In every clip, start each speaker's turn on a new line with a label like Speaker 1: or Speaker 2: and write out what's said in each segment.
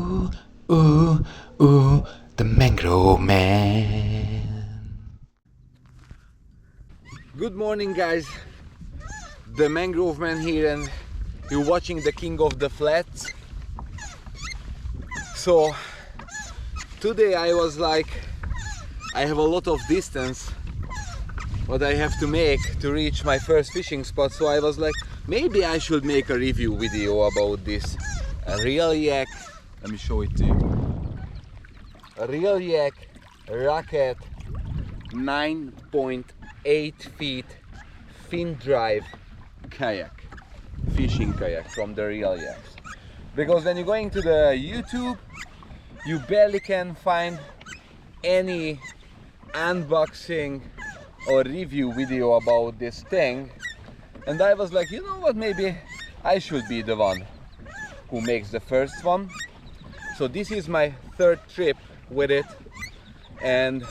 Speaker 1: Ooh, ooh, ooh, the mangrove-man. Good morning, guys. The mangrove-man here, and you're watching the king of the flats. So today I was like, I have a lot of distance what I have to make to reach my first fishing spot, so I was like, maybe I should make a review video about this RY Yak. Let me show it to you. RY Rocket 9.8 feet fin drive kayak, fishing kayak from the Yaks. Because when you're going to the YouTube, you barely can find any unboxing or review video about this thing, and I was like, you know what, maybe I should be the one who makes the first one. So this is my third trip with it, and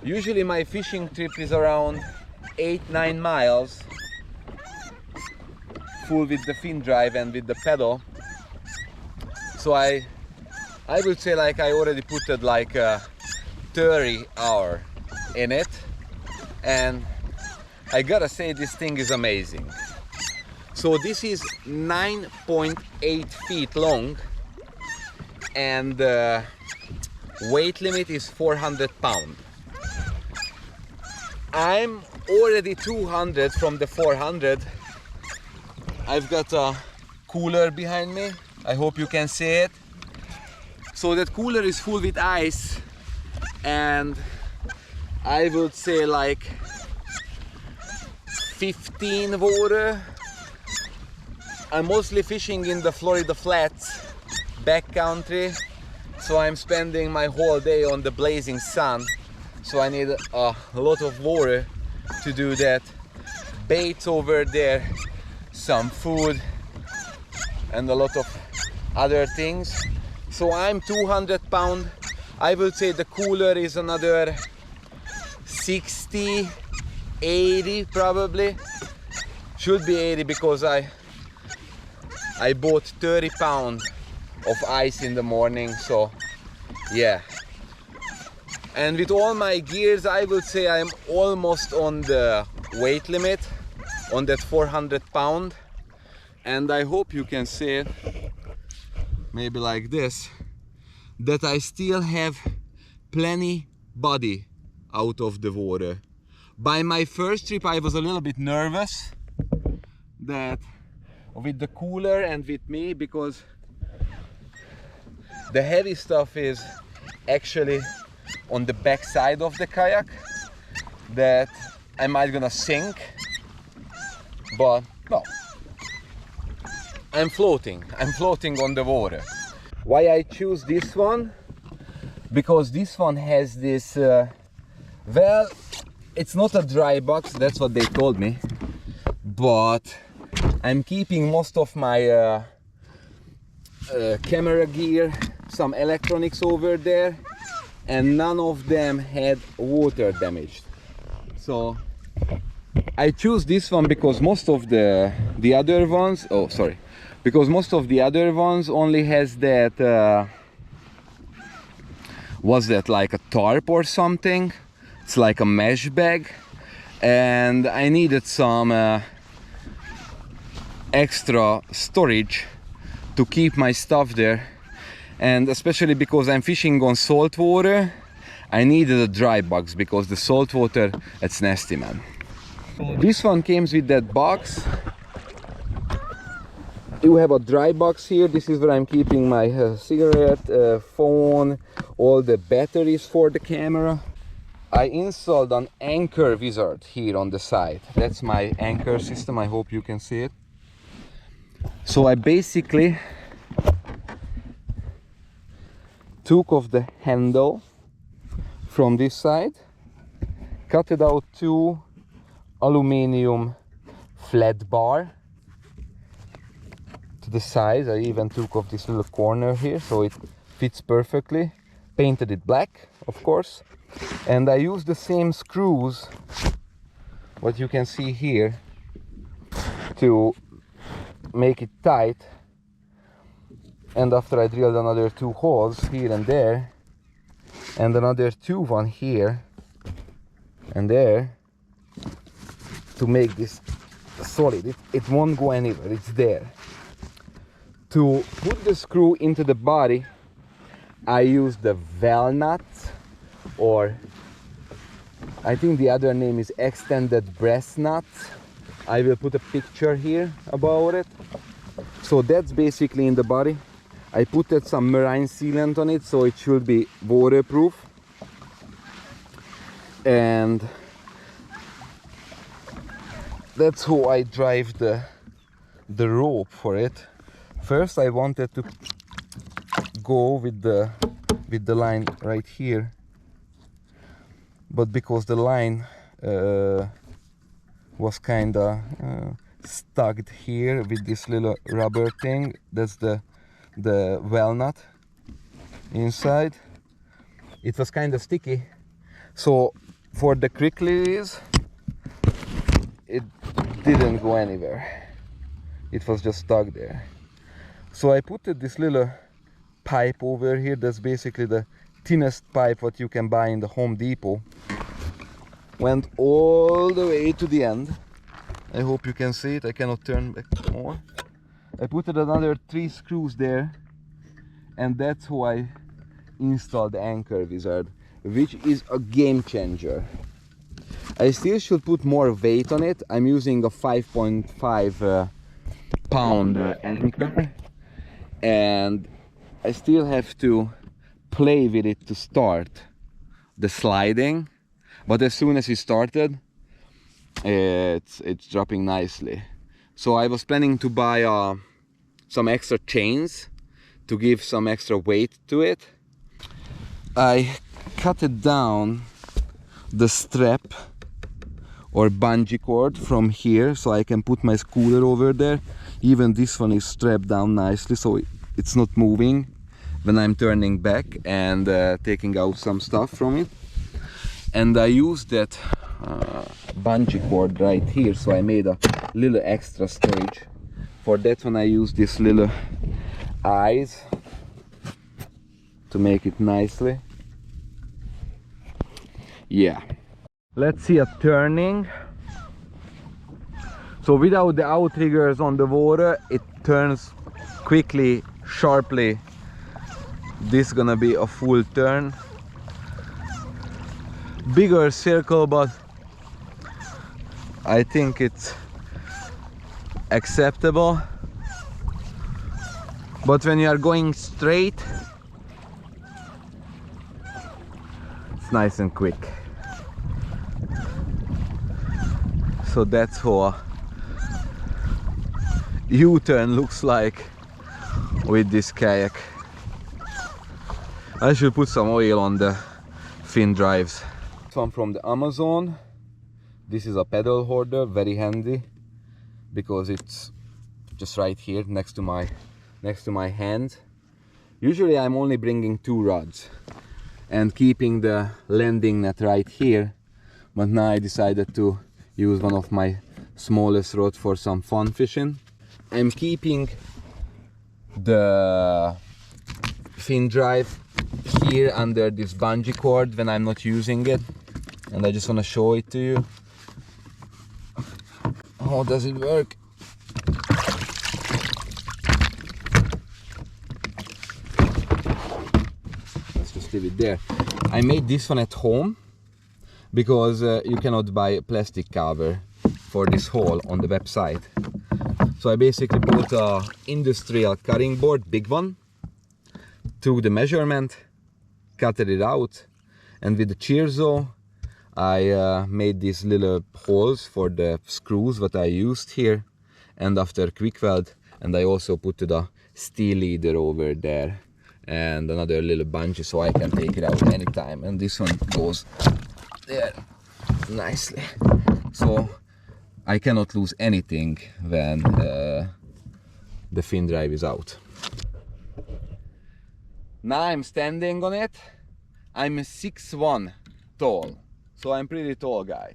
Speaker 1: usually my fishing trip is around 8-9 miles, full with the fin drive and with the pedal. So I would say like I already put it like 30 hours in it, and I gotta say this thing is amazing. So this is 9.8 feet long, and the weight limit is 400 pounds. I'm already 200 from the 400. I've got a cooler behind me. I hope you can see it. So that cooler is full with ice, and I would say like 15 water. I'm mostly fishing in the Florida flats, backcountry, so I'm spending my whole day on the blazing sun, so I need a lot of water to do that. Baits over there, some food, and a lot of other things. So I'm 200 pounds. I will say the cooler is another 60, 80 probably. Should be 80 because I bought 30 pounds of ice in the morning, so yeah. And with all my gears, I would say I'm almost on the weight limit, on that 400 pounds. And I hope you can see it, maybe like this, that I still have plenty body out of the water. By my first trip I was a little bit nervous that with the cooler and with me, because the heavy stuff is actually on the back side of the kayak, that I might gonna sink, but no, I'm floating on the water. Why I choose this one? Because this one has this well, it's not a dry box, that's what they told me, but I'm keeping most of my camera gear, some electronics over there, and none of them had water damage. So I choose this one because most of the other ones, because most of the other ones only has that was that like a tarp or something. It's like a mesh bag, and I needed some extra storage to keep my stuff there, and especially because I'm fishing on salt water, I needed a dry box because the salt water, it's nasty, man. This one comes with that box. You have a dry box here. This is where I'm keeping my cigarette, phone, all the batteries for the camera. I installed an anchor wizard here on the side. That's my anchor system. I hope you can see it. So I basically took off the handle from this side, cut it out two aluminum flat bar to the sides. I even took off this little corner here so it fits perfectly. Painted it black, of course, and I used the same screws what you can see here to make it tight And after I drilled another 2 holes here and there, and another 2 one here and there, to make this solid. It won't go anywhere, it's there. To put the screw into the body, I use the walnut, or I think the other name is extended breast nut. I will put a picture here about it. So that's basically in the body. I put some marine sealant on it, so it should be waterproof. And that's how I drive the rope for it. First I wanted to go with the line right here, but because the line was kinda stuck here with this little rubber thing, that's the walnut inside, it was kinda sticky. So for the quick release, it didn't go anywhere. It was just stuck there. So I put this little pipe over here. That's basically the thinnest pipe what you can buy in the Home Depot. Went all the way to the end. I hope you can see it. I cannot turn back more. I put another 3 screws there, and that's how I installed the Anchor Wizard, which is a game changer. I still should put more weight on it. I'm using a 5.5 pound anchor, and I still have to play with it to start the sliding, but as soon as it started, it's dropping nicely. So I was planning to buy some extra chains to give some extra weight to it. I cut it down the strap or bungee cord from here, so I can put my scooter over there. Even this one is strapped down nicely, so it's not moving when I'm turning back and taking out some stuff from it. And I used that bungee cord right here, so I made a little extra storage. For that one I used this little eyes to make it nicely. Yeah. Let's see a turning. So without the outriggers on the water, it turns quickly, sharply. This is gonna be a full turn. Bigger circle, but I think it's acceptable. But when you are going straight, it's nice and quick. So that's how a U-turn looks like with this kayak. I should put some oil on the fin drives. This one from the Amazon. This is a pedal holder, very handy because it's just right here next to my hand. Usually I'm only bringing 2 rods and keeping the landing net right here, but now I decided to use one of my smallest rods for some fun fishing. I'm keeping the fin drive here under this bungee cord when I'm not using it, and I just want to show it to you. How does it work? Let's just leave it there. I made this one at home because you cannot buy a plastic cover for this hole on the website. So I basically bought a industrial cutting board, big one, took the measurement, cut it out, and with the Cheerzo I made these little holes for the screws that I used here, and after quick weld, and I also put the steel leader over there and another little bungee so I can take it out anytime, and this one goes there nicely, so I cannot lose anything when the fin drive is out. Now I'm standing on it. I'm 6'1" tall, so I'm pretty tall guy,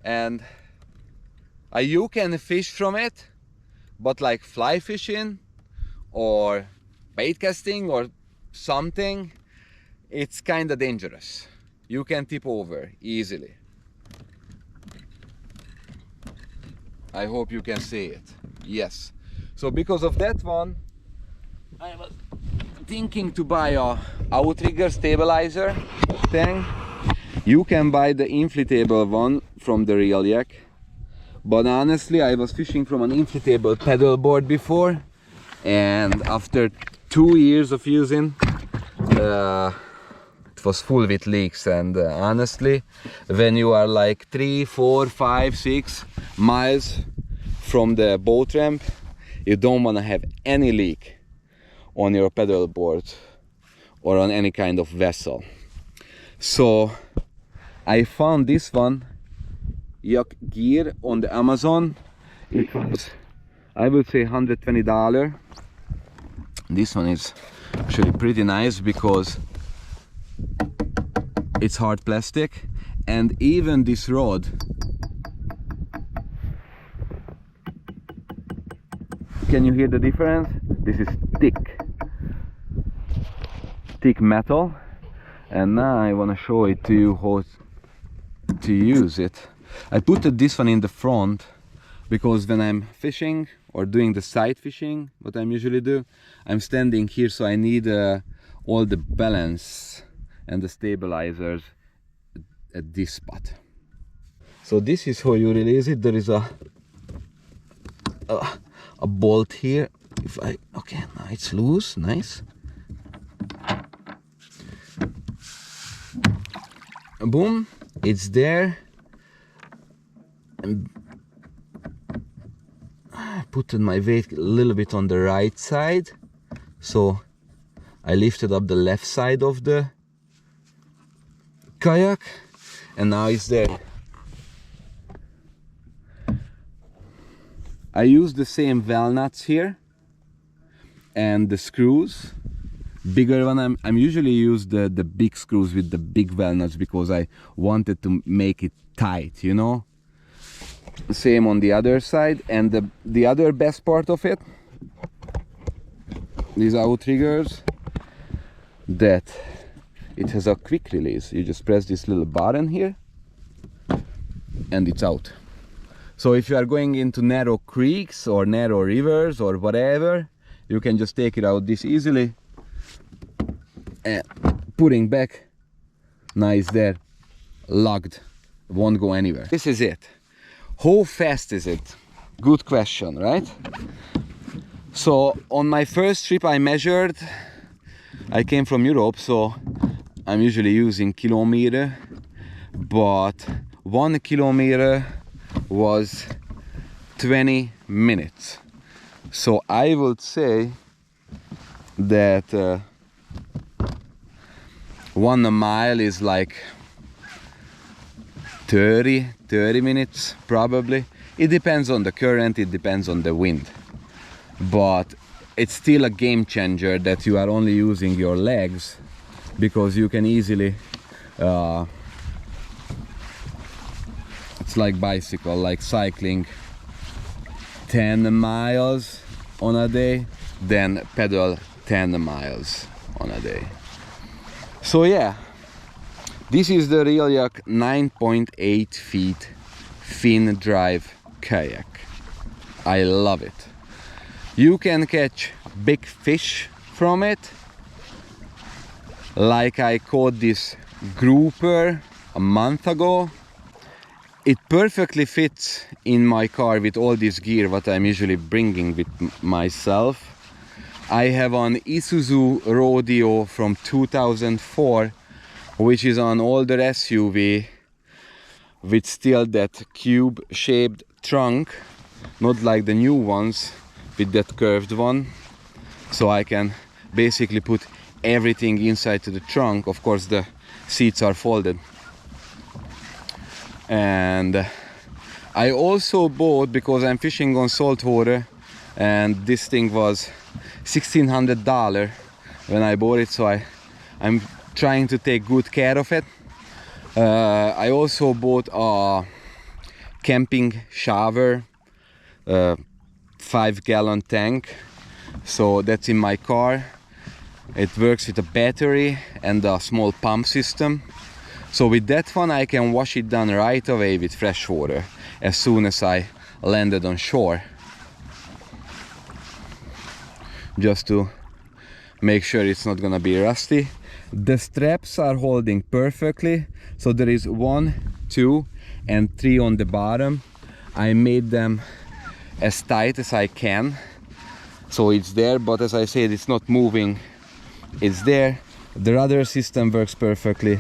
Speaker 1: and you can fish from it, but like fly fishing or bait casting or something, it's kind of dangerous. You can tip over easily. I hope you can see it. Yes. So because of that one, I was thinking to buy a Outrigger stabilizer thing. You can buy the inflatable one from the real Yak, but honestly I was fishing from an inflatable pedal board before, and after 2 years of using it was full with leaks. And honestly, when you are like 3, 4, 5, 6 miles from the boat ramp, you don't want to have any leak on your pedal board or on any kind of vessel. So I found this one Yak gear on the Amazon. It was, I would say, $120. This one is actually pretty nice because it's hard plastic, and even this rod, can you hear the difference? This is thick metal, and now I want to show it to you how to use it. I put this one in the front because when I'm fishing or doing the sight fishing, what I usually do, I'm standing here, so I need all the balance and the stabilizers at this spot. So this is how you release it. There is a bolt here. If I, okay, now it's loose, nice. Boom, it's there. And I put my weight a little bit on the right side, so I lifted up the left side of the kayak, and now it's there. I use the same walnuts here and the screws. Bigger one, I'm usually use the big screws with the big walnuts because I wanted to make it tight, you know. Same on the other side. And the other best part of it, these Outriggers, that it has a quick release. You just press this little button here and it's out. So if you are going into narrow creeks or narrow rivers or whatever, you can just take it out this easily and putting back. Nice, there, locked, won't go anywhere. This is it. How fast is it? Good question, right? So on my first trip I measured, I came from Europe, so I'm usually using kilometer, but 1 kilometer was 20 minutes. So I would say that 1 mile is like 30 minutes probably. It depends on the current, it depends on the wind, but it's still a game changer that you are only using your legs, because you can easily it's like bicycle, like cycling 10 miles on a day, then pedal 10 miles on a day. So yeah, this is the real Yak 9.8 feet fin drive kayak. I love it. You can catch big fish from it, like I caught this grouper a month ago. It perfectly fits in my car with all this gear what I'm usually bringing with myself. I have an Isuzu Rodeo from 2004, which is an older SUV with still that cube-shaped trunk, not like the new ones with that curved one. So I can basically put everything inside to the trunk. Of course the seats are folded. And I also bought, because I'm fishing on saltwater, and this thing was $1,600 when I bought it, so I'm trying to take good care of it. I also bought a camping shower, 5-gallon tank, so that's in my car. It works with a battery and a small pump system. So with that one I can wash it down right away with fresh water as soon as I landed on shore. Just to make sure it's not gonna be rusty. The straps are holding perfectly, so there is 1, 2 and 3 on the bottom. I made them as tight as I can, so it's there, but as I said, it's not moving, it's there. The rudder system works perfectly.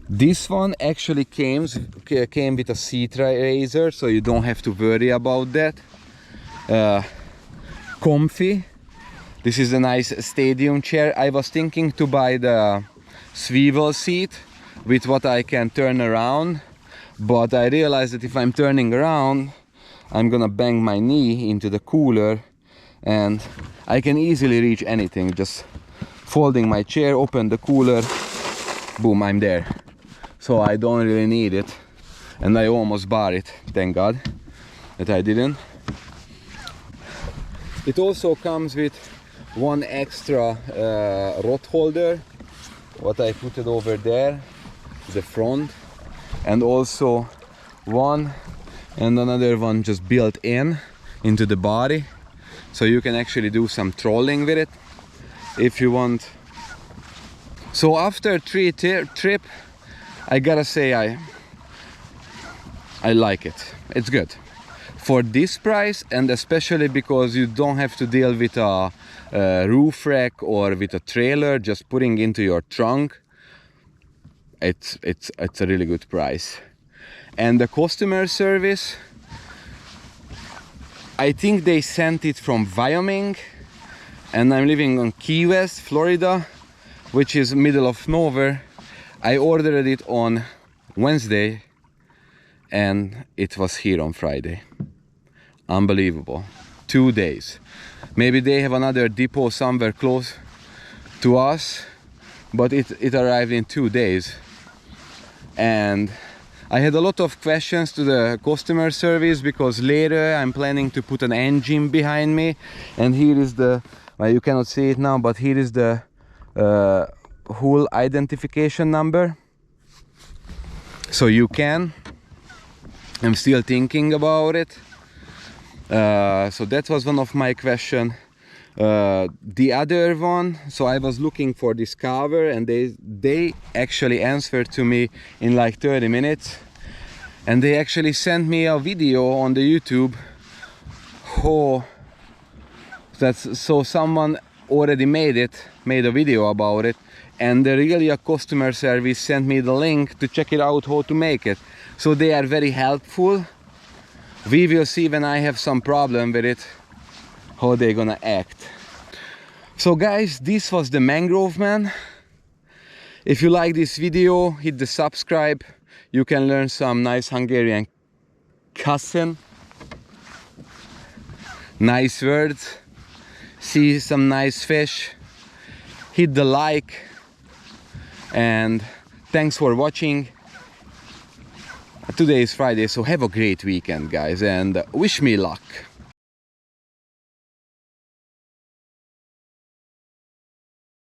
Speaker 1: This one actually came with a seat raiser, so you don't have to worry about that. Comfy. This is a nice stadium chair. I was thinking to buy the swivel seat with what I can turn around, but I realized that if I'm turning around, I'm gonna bang my knee into the cooler, and I can easily reach anything. Just folding my chair, open the cooler, boom, I'm there. So I don't really need it, and I almost bought it, thank God that I didn't. It also comes with one extra rod holder, what I put it over there, the front, and also one and another one just built in into the body, so you can actually do some trolling with it if you want. So after 3 trip, I gotta say I like it. It's good for this price, and especially because you don't have to deal with a roof rack or with a trailer. Just putting into your trunk, it's a really good price. And the customer service, I think they sent it from Wyoming, and I'm living on Key West, Florida, which is middle of nowhere. I ordered it on Wednesday and it was here on Friday. Unbelievable. 2 days. Maybe they have another depot somewhere close to us, but it arrived in 2 days. And I had a lot of questions to the customer service, because later I'm planning to put an engine behind me, and here is the, well, you cannot see it now, but here is the hull identification number, so you can. I'm still thinking about it. So that was one of my questions. The other one, so I was looking for this cover, and they actually answered to me in like 30 minutes, and they actually sent me a video on the YouTube. Oh, that's, so someone already made a video about it, and really a customer service sent me the link to check it out how to make it. So they are very helpful. We will see when I have some problem with it how they're gonna act. So guys, this was the Mangrove-man. If you like this video, hit the subscribe. You can learn some nice Hungarian cussing, nice words, see some nice fish. Hit the like, and thanks for watching. Today is Friday, so have a great weekend, guys, and wish me luck.